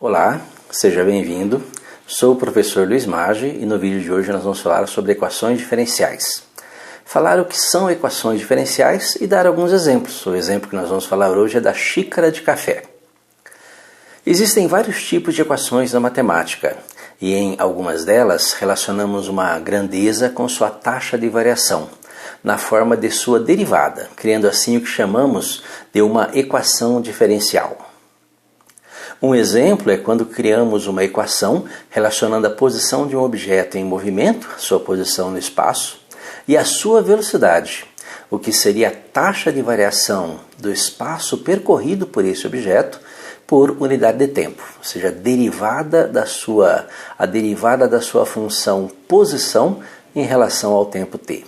Olá, seja bem-vindo. Sou o professor Luiz Maggi e no vídeo de hoje nós vamos falar sobre equações diferenciais. Falar o que são equações diferenciais e dar alguns exemplos. O exemplo que nós vamos falar hoje é da xícara de café. Existem vários tipos de equações na matemática e em algumas delas relacionamos uma grandeza com sua taxa de variação, na forma de sua derivada, criando assim o que chamamos de uma equação diferencial. Um exemplo é quando criamos uma equação relacionando a posição de um objeto em movimento, sua posição no espaço, e a sua velocidade, o que seria a taxa de variação do espaço percorrido por esse objeto por unidade de tempo, ou seja, a derivada da sua função posição em relação ao tempo t.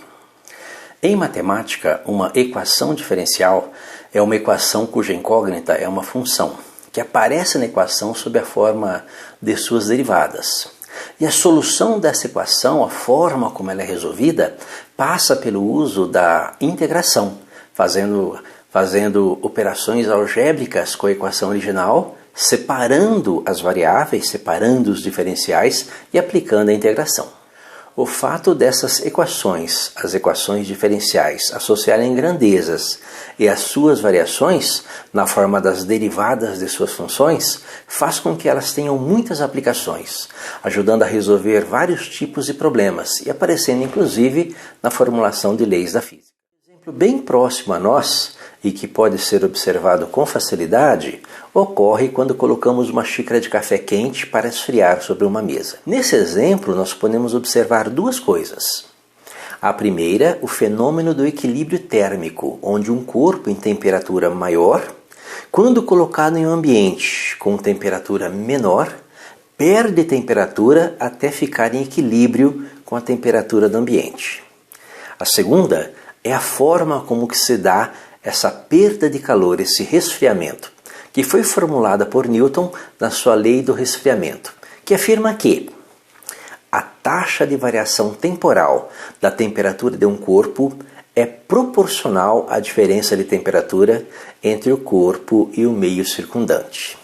Em matemática, uma equação diferencial é uma equação cuja incógnita é uma função, que aparece na equação sob a forma de suas derivadas. E a solução dessa equação, a forma como ela é resolvida, passa pelo uso da integração, fazendo operações algébricas com a equação original, separando as variáveis, separando os diferenciais e aplicando a integração. O fato dessas equações, as equações diferenciais, associarem grandezas e as suas variações na forma das derivadas de suas funções, faz com que elas tenham muitas aplicações, ajudando a resolver vários tipos de problemas e aparecendo inclusive na formulação de leis da física. Um exemplo bem próximo a nós e que pode ser observado com facilidade, ocorre quando colocamos uma xícara de café quente para esfriar sobre uma mesa. Nesse exemplo, nós podemos observar duas coisas. A primeira, o fenômeno do equilíbrio térmico, onde um corpo em temperatura maior, quando colocado em um ambiente com temperatura menor, perde temperatura até ficar em equilíbrio com a temperatura do ambiente. A segunda é a forma como que se dá essa perda de calor, esse resfriamento, que foi formulada por Newton na sua lei do resfriamento, que afirma que a taxa de variação temporal da temperatura de um corpo é proporcional à diferença de temperatura entre o corpo e o meio circundante.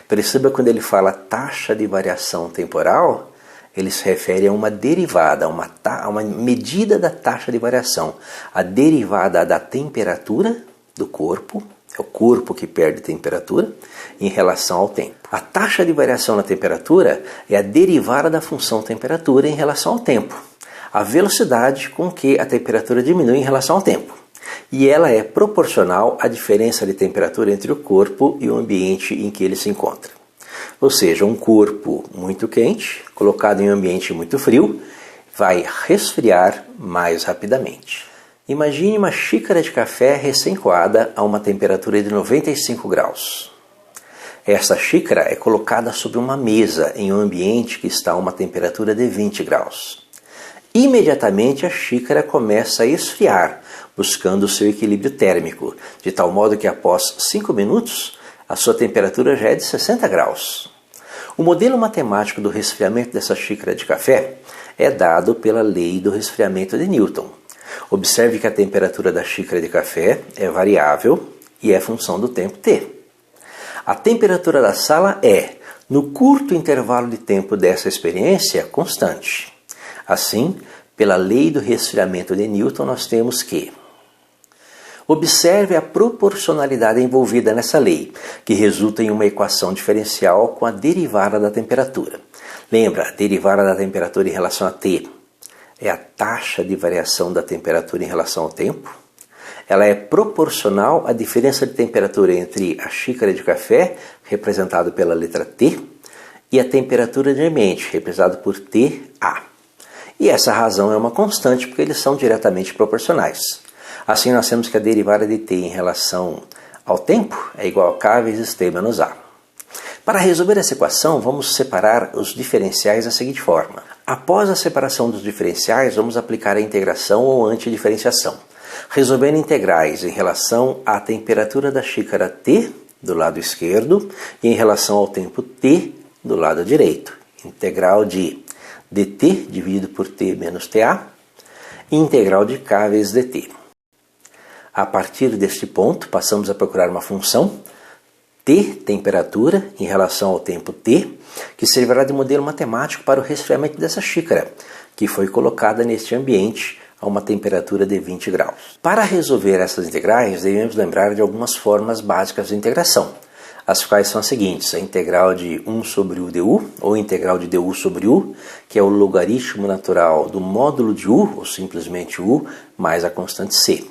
Perceba, quando ele fala taxa de variação temporal, ele se refere a uma derivada, a uma medida da taxa de variação. A derivada da temperatura do corpo, é o corpo que perde temperatura, em relação ao tempo. A taxa de variação na temperatura é a derivada da função temperatura em relação ao tempo. A velocidade com que a temperatura diminui em relação ao tempo. E ela é proporcional à diferença de temperatura entre o corpo e o ambiente em que ele se encontra. Ou seja, um corpo muito quente, colocado em um ambiente muito frio, vai resfriar mais rapidamente. Imagine uma xícara de café recém-coada a uma temperatura de 95 graus. Esta xícara é colocada sobre uma mesa em um ambiente que está a uma temperatura de 20 graus. Imediatamente a xícara começa a esfriar, buscando o seu equilíbrio térmico, de tal modo que após 5 minutos, a sua temperatura já é de 60 graus. O modelo matemático do resfriamento dessa xícara de café é dado pela lei do resfriamento de Newton. Observe que a temperatura da xícara de café é variável e é função do tempo t. A temperatura da sala é, no curto intervalo de tempo dessa experiência, constante. Assim, pela lei do resfriamento de Newton, nós temos que observe a proporcionalidade envolvida nessa lei, que resulta em uma equação diferencial com a derivada da temperatura. Lembra, a derivada da temperatura em relação a t é a taxa de variação da temperatura em relação ao tempo. Ela é proporcional à diferença de temperatura entre a xícara de café, representado pela letra T, e a temperatura de ambiente, representado por TA. E essa razão é uma constante porque eles são diretamente proporcionais. Assim, nós temos que a derivada de t em relação ao tempo é igual a k vezes t menos a. Para resolver essa equação, vamos separar os diferenciais da seguinte forma. Após a separação dos diferenciais, vamos aplicar a integração ou antidiferenciação, resolvendo integrais em relação à temperatura da xícara t do lado esquerdo e em relação ao tempo t do lado direito. Integral de dt dividido por t menos ta e integral de k vezes dt. A partir deste ponto, passamos a procurar uma função T, temperatura, em relação ao tempo T, que servirá de modelo matemático para o resfriamento dessa xícara, que foi colocada neste ambiente a uma temperatura de 20 graus. Para resolver essas integrais, devemos lembrar de algumas formas básicas de integração, as quais são as seguintes: a integral de 1 sobre u du, ou integral de du sobre u, que é o logaritmo natural do módulo de u, ou simplesmente u, mais a constante c.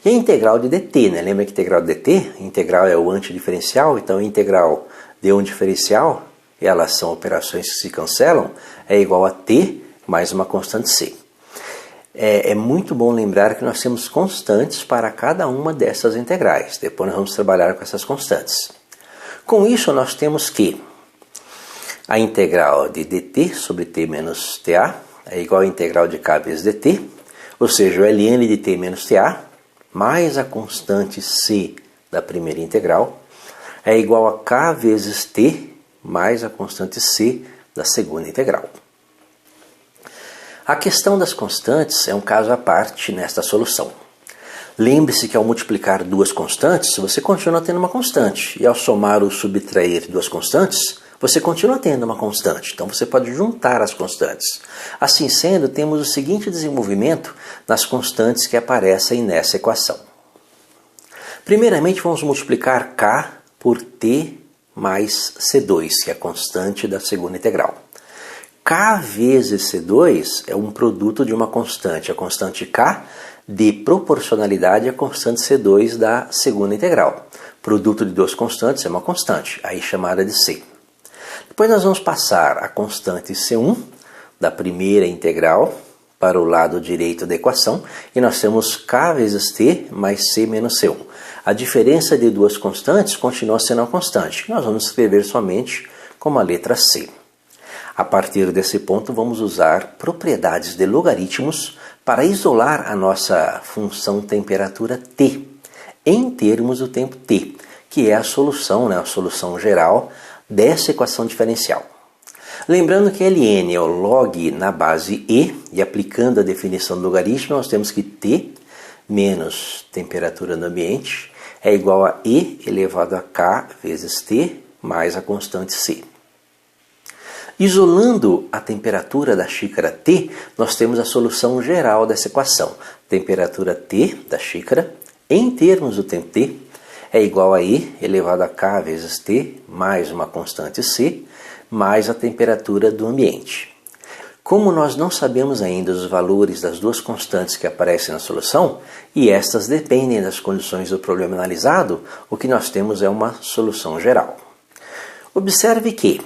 E a integral de dt, né? Lembra que a integral de dt, integral é o antidiferencial, então a integral de um diferencial, elas são operações que se cancelam, é igual a t mais uma constante c. É muito bom lembrar que nós temos constantes para cada uma dessas integrais. Depois nós vamos trabalhar com essas constantes. Com isso, nós temos que a integral de dt sobre t menos ta é igual a integral de k vezes dt, ou seja, o ln de t menos ta mais a constante c da primeira integral é igual a k vezes t mais a constante c da segunda integral. A questão das constantes é um caso à parte nesta solução. Lembre-se que ao multiplicar duas constantes, você continua tendo uma constante. E ao somar ou subtrair duas constantes, você continua tendo uma constante. Então você pode juntar as constantes. Assim sendo, temos o seguinte desenvolvimento nas constantes que aparecem nessa equação. Primeiramente, vamos multiplicar k por t mais c2, que é a constante da segunda integral. K vezes C2 é um produto de uma constante, a constante K, de proporcionalidade à constante C2 da segunda integral. Produto de duas constantes é uma constante, aí chamada de C. Depois nós vamos passar a constante C1 da primeira integral para o lado direito da equação e nós temos K vezes T mais C menos C1. A diferença de duas constantes continua sendo uma constante. Nós vamos escrever somente como a letra C. A partir desse ponto, vamos usar propriedades de logaritmos para isolar a nossa função temperatura t, em termos do tempo t, que é a solução geral dessa equação diferencial. Lembrando que ln é o log na base e aplicando a definição do logaritmo, nós temos que t menos temperatura no ambiente é igual a e elevado a k vezes t mais a constante c. Isolando a temperatura da xícara T, nós temos a solução geral dessa equação. Temperatura T da xícara, em termos do tempo T, é igual a E elevado a K vezes T, mais uma constante C, mais a temperatura do ambiente. Como nós não sabemos ainda os valores das duas constantes que aparecem na solução, e estas dependem das condições do problema analisado, o que nós temos é uma solução geral. Observe que,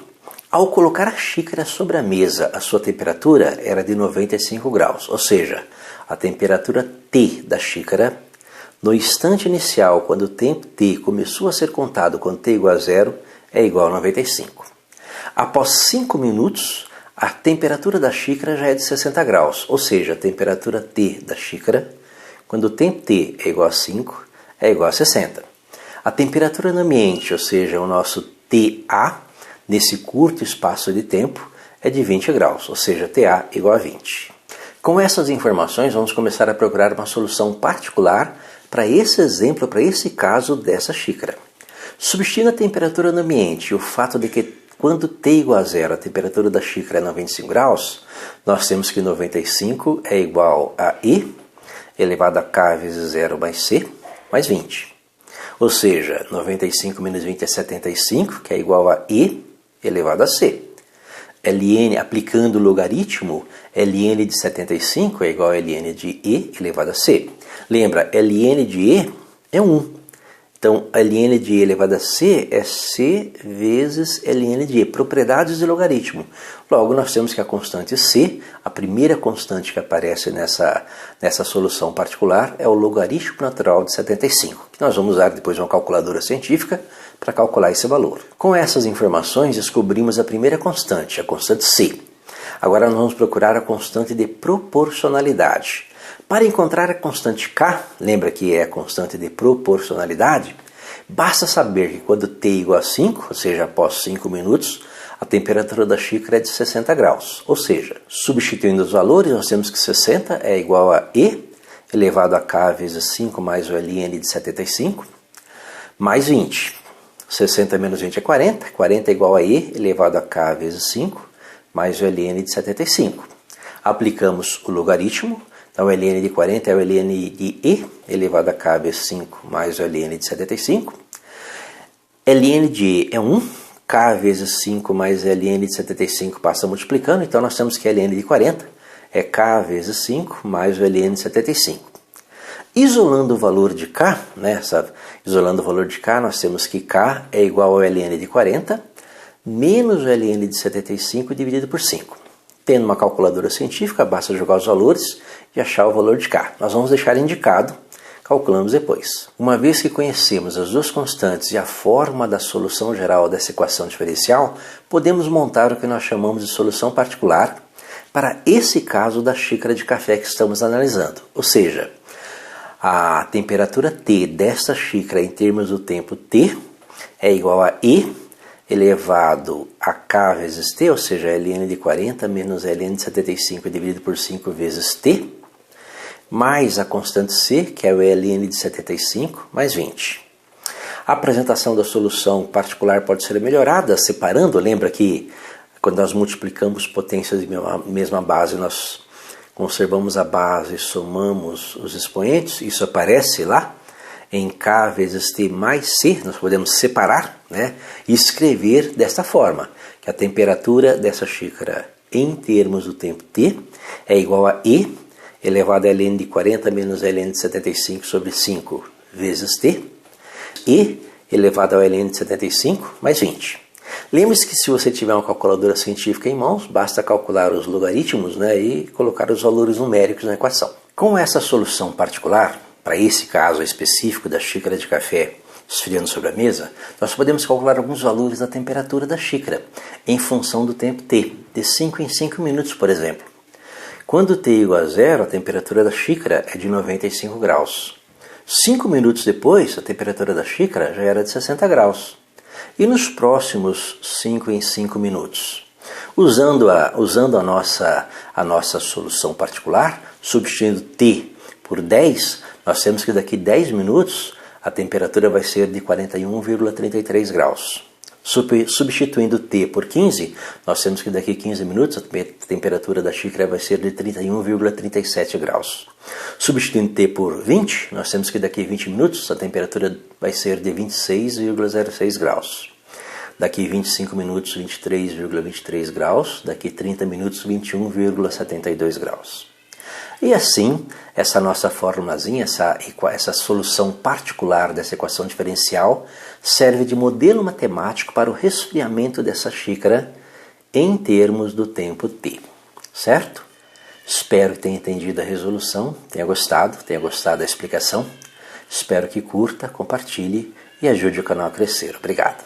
ao colocar a xícara sobre a mesa, a sua temperatura era de 95 graus, ou seja, a temperatura T da xícara, no instante inicial, quando o tempo T começou a ser contado quando T igual a zero, é igual a 95. Após 5 minutos, a temperatura da xícara já é de 60 graus, ou seja, a temperatura T da xícara, quando o tempo T é igual a 5, é igual a 60. A temperatura no ambiente, ou seja, o nosso TA, nesse curto espaço de tempo, é de 20 graus, ou seja, TA igual a 20. Com essas informações, vamos começar a procurar uma solução particular para esse exemplo, para esse caso dessa xícara. Substituindo a temperatura no ambiente e o fato de que quando T igual a zero, a temperatura da xícara é 95 graus, nós temos que 95 é igual a E elevado a K vezes 0 mais C mais 20. Ou seja, 95 menos 20 é 75, que é igual a E elevado a C. ln, aplicando o logaritmo, ln de 75 é igual a ln de E elevado a C. Lembra, ln de E é 1. Então, ln de E elevado a C é C vezes ln de E, propriedades de logaritmo. Logo, nós temos que a constante C, a primeira constante que aparece nessa solução particular, é o logaritmo natural de 75, que nós vamos usar depois uma calculadora científica para calcular esse valor. Com essas informações, descobrimos a primeira constante, a constante C. Agora nós vamos procurar a constante de proporcionalidade. Para encontrar a constante K, lembra que é a constante de proporcionalidade, basta saber que quando T igual a 5, ou seja, após 5 minutos, a temperatura da xícara é de 60 graus. Ou seja, substituindo os valores, nós temos que 60 é igual a E elevado a K vezes 5 mais o ln de 75, mais 20. 60 menos 20 é 40. 40 é igual a E elevado a K vezes 5, mais o ln de 75. Aplicamos o logaritmo. Então, o ln de 40 é o ln de E elevado a K vezes 5, mais o ln de 75. ln de E é 1. K vezes 5 mais ln de 75 passa multiplicando. Então, nós temos que ln de 40 é K vezes 5 mais o ln de 75. Isolando o valor de K, isolando o valor de K, nós temos que K é igual ao ln de 40 menos o ln de 75 dividido por 5. Tendo uma calculadora científica, basta jogar os valores e achar o valor de K. Nós vamos deixar indicado, calculamos depois. Uma vez que conhecemos as duas constantes e a forma da solução geral dessa equação diferencial, podemos montar o que nós chamamos de solução particular para esse caso da xícara de café que estamos analisando. Ou seja, a temperatura T desta xícara em termos do tempo T é igual a E elevado a K vezes T, ou seja, ln de 40 menos ln de 75 dividido por 5 vezes T, mais a constante C, que é o ln de 75, mais 20. A apresentação da solução particular pode ser melhorada separando. Lembra que quando nós multiplicamos potências de mesma base, nós conservamos a base e somamos os expoentes. Isso aparece lá em K vezes T mais C. Nós podemos separar, e escrever desta forma, que a temperatura dessa xícara em termos do tempo T é igual a E elevado a ln de 40 menos ln de 75 sobre 5 vezes T, E elevado ao ln de 75 mais 20. Lembre-se que se você tiver uma calculadora científica em mãos, basta calcular os logaritmos e colocar os valores numéricos na equação. Com essa solução particular, para esse caso específico da xícara de café esfriando sobre a mesa, nós podemos calcular alguns valores da temperatura da xícara em função do tempo T, de 5 em 5 minutos, por exemplo. Quando T é igual a 0, a temperatura da xícara é de 95 graus. 5 minutos depois, a temperatura da xícara já era de 60 graus. E nos próximos 5 em 5 minutos? Usando a nossa solução particular, substituindo T por 10, nós temos que daqui 10 minutos a temperatura vai ser de 41,33 graus. Substituindo T por 15, nós temos que daqui 15 minutos a temperatura da xícara vai ser de 31,37 graus. Substituindo T por 20, nós temos que daqui 20 minutos a temperatura vai ser de 26,06 graus. Daqui 25 minutos, 23,23 graus. Daqui 30 minutos, 21,72 graus. E assim, essa nossa formulazinha, essa solução particular dessa equação diferencial serve de modelo matemático para o resfriamento dessa xícara em termos do tempo T. Certo? Espero que tenha entendido a resolução, tenha gostado da explicação. Espero que curta, compartilhe e ajude o canal a crescer. Obrigado.